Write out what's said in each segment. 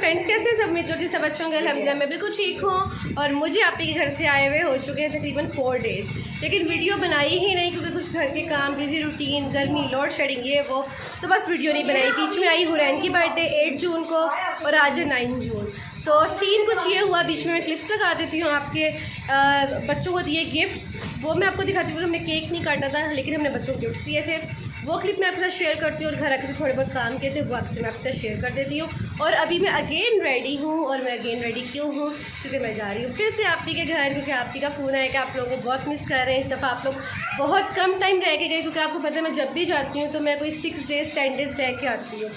Friends, कैसे सब में जो सब अच्छे होंगे अल्हम्दुलिल्लाह मैं बिल्कुल ठीक हूँ। और मुझे आप ही के घर से आए हुए हो चुके हैं तकरीबन 4 डेज़, लेकिन वीडियो बनाई ही नहीं क्योंकि कुछ घर के काम, बिजी रूटीन, गर्मी, लोड शेडिंग, ये वो, तो बस वीडियो नहीं बनाई। बीच में आई हुरैन की बर्थडे 8 जून को और आज है 9 जून। तो सीन कुछ ये हुआ, बीच में मैं क्लिप्स लगा देती हूँ आपके बच्चों को दिए गिफ्ट्स, वो मैं आपको दिखाती हूँ। हमने केक नहीं काटना था लेकिन हमने बच्चों को गिफ्ट्स दिए थे, वो क्लिप मैं आपके साथ शेयर करती हूँ। और घर आके थोड़े बहुत काम किए थे वो आपसे मैं आपसे शेयर कर देती हूँ। और अभी मैं अगेन रेडी हूँ, और मैं अगेन रेडी क्यों हूँ क्योंकि मैं जा रही हूँ फिर से आप ही के घर, क्योंकि आप ही का फ़ोन आया कि आप लोगों को बहुत मिस कर रहे हैं। इस दफ़ा आप लोग बहुत कम टाइम रह के गए, क्योंकि आपको पता है मैं जब भी जाती हूँ तो मैं कोई 6 डेज़ 10 डेज़ रह के आती हूँ।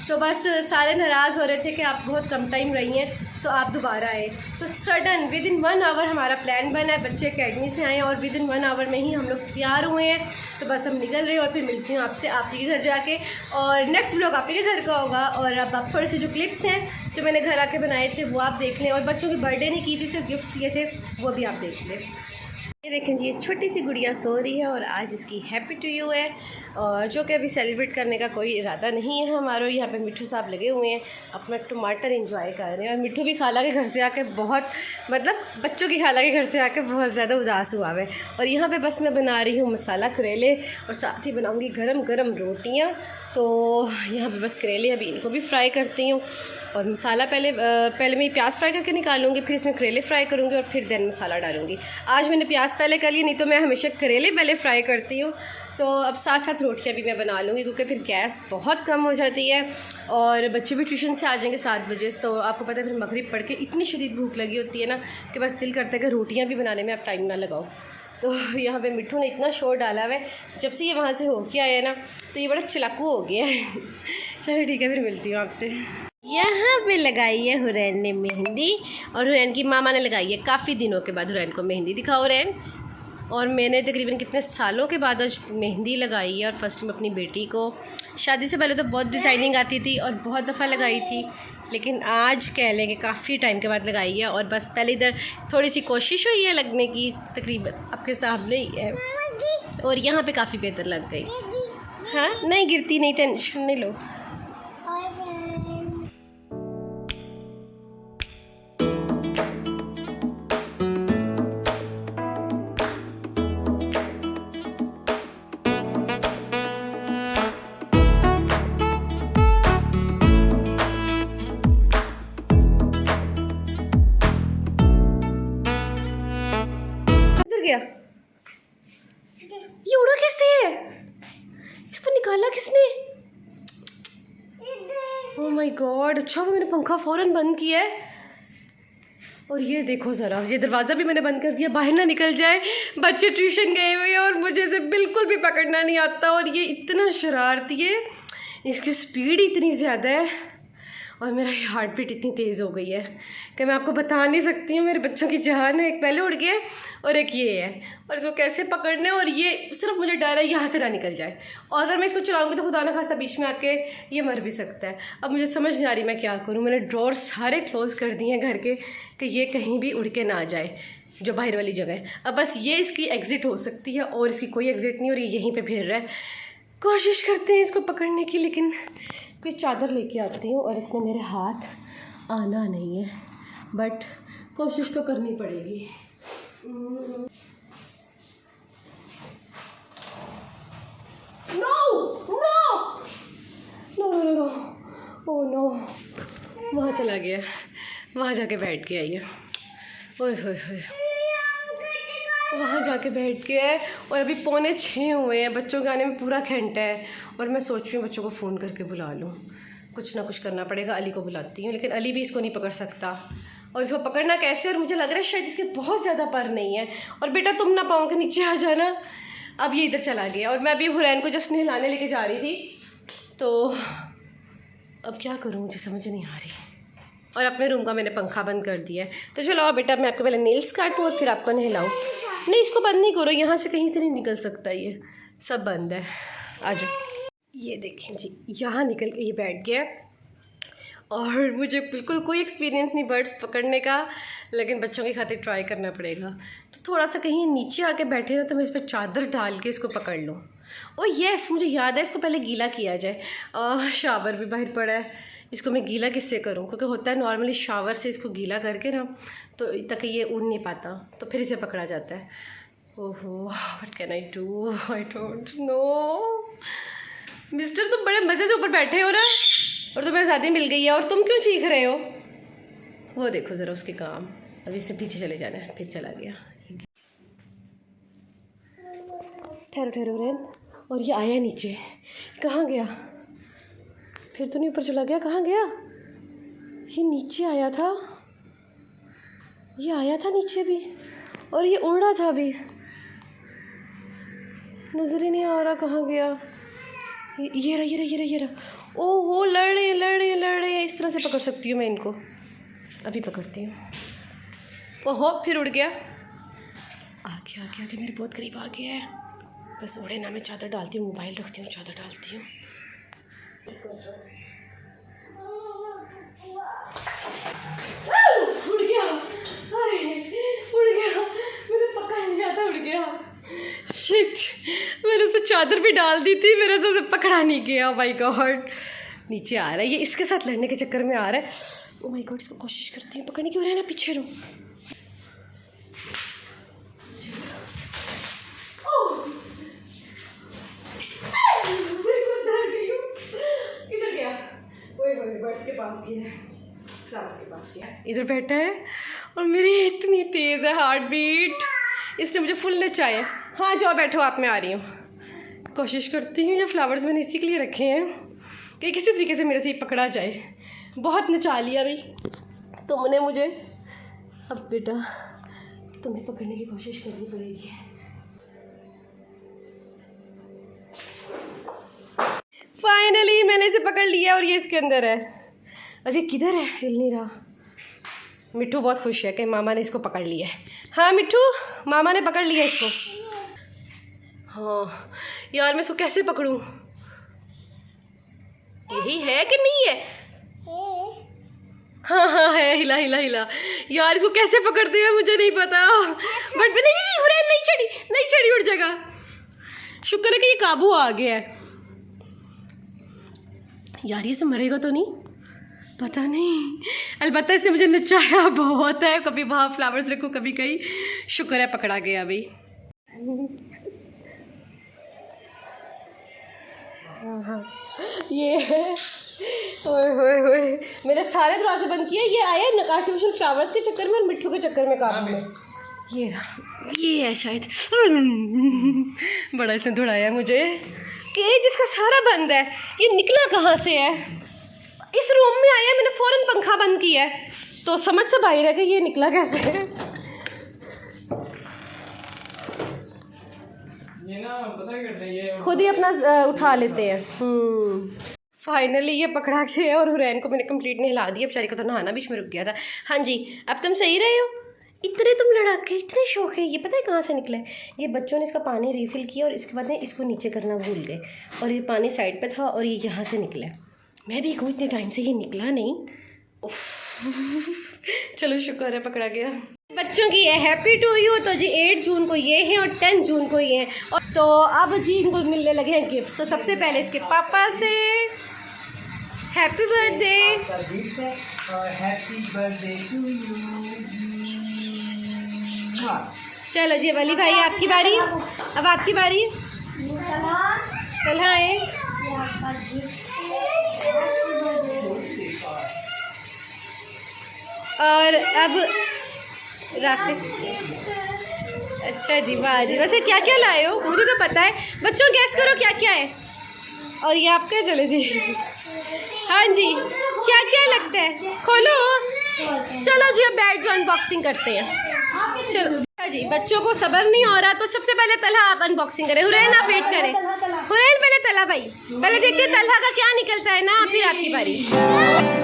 तो बस सारे नाराज़ हो रहे थे कि आप बहुत कम टाइम रही हैं तो आप दोबारा आए। तो सडन विद इन 1 आवर हमारा प्लान बना है, बच्चे अकेडमी से आए और विद इन 1 आवर में ही हम लोग तैयार हुए हैं। तो बस हम निकल रहे हैं और फिर मिलती हूँ आपसे आप ही के घर जाके, और नेक्स्ट व्लॉग आप ही के घर का होगा। और अब आप थोड़े से जो क्लिप्स हैं जो मैंने घर आके बनाए थे वो आप देख लें, और बच्चों की बर्थडे नहीं की थी, सिर्फ गिफ्ट दिए थे, वो भी आप देख लें। ये देखें जी, ये छोटी सी गुड़िया सो रही है और आज इसकी हैप्पी टू यू है, जो कि अभी सेलिब्रेट करने का कोई इरादा नहीं है हमारा। यहाँ पे मिट्ठू साहब लगे हुए हैं अपना टमाटर एंजॉय कर रहे हैं, और मिट्ठू भी खाला के घर से आके बहुत, मतलब बच्चों की खाला के घर से आके बहुत ज़्यादा उदास हुआ है। और यहाँ पे बस मैं बना रही हूँ मसाला करेले, और साथ ही बनाऊँगी गरम गरम रोटियाँ। तो यहाँ पे बस करेले अभी इनको भी फ्राई करती हूँ, और मसाला पहले मैं प्याज फ्राई करके निकालूंगी, फिर इसमें करेले फ्राई करूँगी और फिर देन मसाला डालूंगी। आज मैंने प्याज पहले कर लिया, नहीं तो मैं हमेशा करेले पहले फ्राई करती हूँ। तो अब साथ साथ रोटियाँ भी मैं बना लूँगी क्योंकि फिर गैस बहुत कम हो जाती है, और बच्चे भी ट्यूशन से आ जाएंगे 7 बजे। तो आपको पता है फिर मगरिब पढ़ के इतनी शदीद भूख लगी होती है ना कि बस दिल करता है कि रोटियाँ भी बनाने में आप टाइम ना लगाओ। तो यहाँ पे मिट्ठू ने इतना शोर डाला हुआ है, जब से ये वहाँ से होके आया ना तो ये बड़ा चालाकू हो गया है। चलो ठीक है, फिर मिलती हूँ आपसे। यहाँ पे लगाई है हुरैन ने मेहंदी, और हुरैन की मामा ने लगाई है काफ़ी दिनों के बाद। हुरैन को मेहंदी दिखाओ हुरैन। और मैंने तकरीबन कितने सालों के बाद आज मेहंदी लगाई है, और फर्स्ट टाइम अपनी बेटी को। शादी से पहले तो बहुत डिज़ाइनिंग आती थी और बहुत दफ़ा लगाई थी, लेकिन आज कह लें कि काफ़ी टाइम के बाद लगाई है। और बस पहले इधर थोड़ी सी कोशिश हुई है लगने की, तकरीबन आपके सामने ही है, और यहाँ पे काफ़ी बेहतर लग गई। हाँ नहीं गिरती नहीं, टेंशन नहीं लो। गया ये उड़ा कैसे है? इसको निकाला किसने? Oh my God. अच्छा वो मैंने पंखा फ़ौरन बंद किया है, और ये देखो ज़रा, ये दरवाज़ा भी मैंने बंद कर दिया, बाहर ना निकल जाए। बच्चे ट्यूशन गए हुए हैं और मुझे से बिल्कुल भी पकड़ना नहीं आता, और ये इतना शरारती है, इसकी स्पीड इतनी ज़्यादा है, और मेरा हार्ट बीट इतनी तेज़ हो गई है कि मैं आपको बता नहीं सकती हूँ। मेरे बच्चों की जान है, एक पहले उड़ गया और एक ये है, और इसको कैसे पकड़ना है। और ये सिर्फ मुझे डर है यहाँ से ना निकल जाए, और अगर मैं इसको चलाऊँगी तो खुदा ना खास्ता बीच में आके ये मर भी सकता है। अब मुझे समझ नहीं आ रही मैं क्या करूँ। मैंने ड्रॉर सारे क्लोज़ कर दिए हैं घर के कि ये कहीं भी उड़ के ना जाए, जो बाहर वाली जगह है। अब बस ये इसकी एग्ज़िट हो सकती है, और इसकी कोई एग्ज़िट नहीं, और ये यहीं पर फिर रहा है। कोशिश करते हैं इसको पकड़ने की, लेकिन कोई चादर लेके आती हूँ, और इसने मेरे हाथ आना नहीं है, बट कोशिश तो करनी पड़ेगी। No no no no, oh no, वहाँ चला गया, वहाँ जाके बैठ गया ये, ओए होए होए, वहाँ जाके बैठ गया है। और अभी 5:45 हुए हैं, बच्चों के आने में पूरा घंटा है, और मैं सोच रही हूँ बच्चों को फ़ोन करके बुला लूँ। कुछ ना कुछ करना पड़ेगा। अली को बुलाती हूँ, लेकिन अली भी इसको नहीं पकड़ सकता, और इसको पकड़ना कैसे? और मुझे लग रहा है शायद इसके बहुत ज़्यादा पर नहीं है। और बेटा तुम ना पाँव के नीचे आ जाना। अब ये इधर चला गया, और मैं अभी हुरैन को जस्ट नहलाने लेके जा रही थी, तो अब क्या करूँ मुझे समझ नहीं आ रही। और अपने रूम का मैंने पंखा बंद कर दिया है। तो चलो बेटा मैं आपके पहले नेल्स काटूँ और फिर आपको नहलाऊँ। नहीं इसको बंद नहीं करो, यहाँ से कहीं से नहीं निकल सकता, ये सब बंद है। आ जाओ, ये देखें जी, यहाँ निकल के ये बैठ गया, और मुझे बिल्कुल कोई एक्सपीरियंस नहीं बर्ड्स पकड़ने का, लेकिन बच्चों की खातिर ट्राई करना पड़ेगा। तो थोड़ा सा कहीं नीचे आके बैठे ना तो मैं इस पर चादर डाल के इसको पकड़ लूँ। ओ यस, मुझे याद है इसको पहले गीला किया जाए। शावर भी बाहर पड़ा है, इसको मैं गीला किससे करूँ, क्योंकि होता है नॉर्मली शावर से इसको गीला करके ना तो तक ये उड़ नहीं पाता, तो फिर इसे पकड़ा जाता है। ओहो what can I do, I don't know. Mister तुम बड़े मज़े से ऊपर बैठे हो ना, और तुम्हें आज़ादी मिल गई है और तुम क्यों चीख रहे हो? वो देखो ज़रा उसके काम। अभी इससे पीछे चले जाना है, फिर चला गया। ठहरो ठहरो रेन। और ये आया नीचे, कहाँ गया? फिर तो नहीं ऊपर चला गया, कहाँ गया? ये नीचे आया था, ये आया था नीचे भी, और ये उड़ रहा था अभी, नज़र ही नहीं आ रहा कहाँ गया। ये रहा ये रहा ये रहा ये रहा। ओहो लड़ रहे हैं। इस तरह से पकड़ सकती हूँ मैं इनको, अभी पकड़ती हूँ। ओहो फिर उड़ गया, आगे मेरे बहुत करीब आ गया है। बस उड़े ना, मैं चादर डालती हूँ, मोबाइल रखती हूँ, चादर डालती हूँ। उड़ गया, उड़ गया, मैंने पकड़ लिया था, उड़ गया। शिट, मैंने उस पर चादर भी डाल दी थी, मेरे से उसे पकड़ा नहीं गया। माय गॉड, नीचे आ रहा है ये, इसके साथ लड़ने के चक्कर में आ रहा है। ओ माय गॉड, इसको कोशिश करती हूँ पकड़ने की। हो रहा है ना, पीछे रहो। किधर गया? बर्ड्स के पास गया, फ्लावर्स के पास गया। इधर बैठा है और मेरी इतनी तेज़ है हार्ट बीट, इसने मुझे फुल नचाया। हाँ जाओ बैठो आप, मैं आ रही हूँ। कोशिश करती हूँ, ये फ्लावर्स मैंने इसी के लिए रखे हैं कि किसी तरीके से मेरे से पकड़ा जाए। बहुत नचा लिया भाई तुमने मुझे, अब बेटा तुम्हें पकड़ने की कोशिश करनी पड़ेगी। फाइनली मैंने इसे पकड़ लिया और ये इसके अंदर है। अब ये किधर है, हिल नहीं रहा। मिट्ठू बहुत खुश है कि मामा ने इसको पकड़ लिया है। हाँ मिट्ठू, मामा ने पकड़ लिया इसको। हाँ यार, मैं इसको कैसे पकड़ूं? यही है कि नहीं है? हाँ है, हिला हिला हिला। यार इसको कैसे पकड़ते हैं मुझे नहीं पता, बट नहीं चढ़ी, उड़ जाएगा। शुक्र है कि ये काबू आ गया है। यार ये से मरेगा तो नहीं, पता नहीं। अलबत्ता इसने मुझे नचाया बहुत है, कभी वहाँ फ्लावर्स रखो, कभी कहीं। शुक्र है पकड़ा गया अभी। हाँ ये है, ओए मैंने सारे दरवाजे बंद किए। ये आया आर्टिफिशियल फ्लावर्स के चक्कर में और मिट्ठू के चक्कर में काबू में। ये रहा, ये है शायद। बड़ा इसने दौड़ाया मुझे कि जिसका सारा बंद है, ये निकला कहाँ से है? इस रूम में आया, मैंने फ़ौरन पंखा बंद किया है, तो समझ से बाहर है कि ये निकला कैसे है। ये ना पता करते हैं, ये खुद ही अपना उठा लेते हैं। फाइनली ये पकड़ा के है और हुरैन को मैंने कंप्लीट नहला दिया। बेचारी को तो नहाना बीच में रुक गया था। हाँ जी, अब तुम सही रहे हो? इतने तुम लड़ाके, इतने शौक है। ये पता है कहाँ से निकला है? ये बच्चों ने इसका पानी रिफ़िल किया और इसके बाद ने इसको नीचे करना भूल गए और ये पानी साइड पे था और ये यहाँ से निकला। मैं भी कहूँ इतने टाइम से ये निकला नहीं। चलो शुक्र है पकड़ा गया। बच्चों की है हैप्पी टू यू, तो जी 8 जून को ये है और 10 जून को ये है। और तो अब जी इनको मिलने लगे हैं गिफ्ट। तो सबसे पहले इसके पापा से happy birthday, happy birthday to you. चलो जी वली भाई आपकी बारी, अब आपकी बारी। तलहा है, और अब राखते। अच्छा जी, वाह जी। वैसे क्या क्या लाए हो मुझे तो पता है, बच्चों गैस करो क्या क्या है। और ये आपका, चलो जी। हाँ जी, क्या क्या लगता है, खोलो। चलो जी अब बैठ जाओ, अनबॉक्सिंग करते हैं। चलो जी, बच्चों को सब्र नहीं हो रहा, तो सबसे पहले तलहा आप अनबॉक्सिंग करें। हुरैन आप वेट करें। हुरैन पहले तलहा भाई, पहले देखते हैं तलहा का क्या निकलता है ना, फिर आपकी बारी।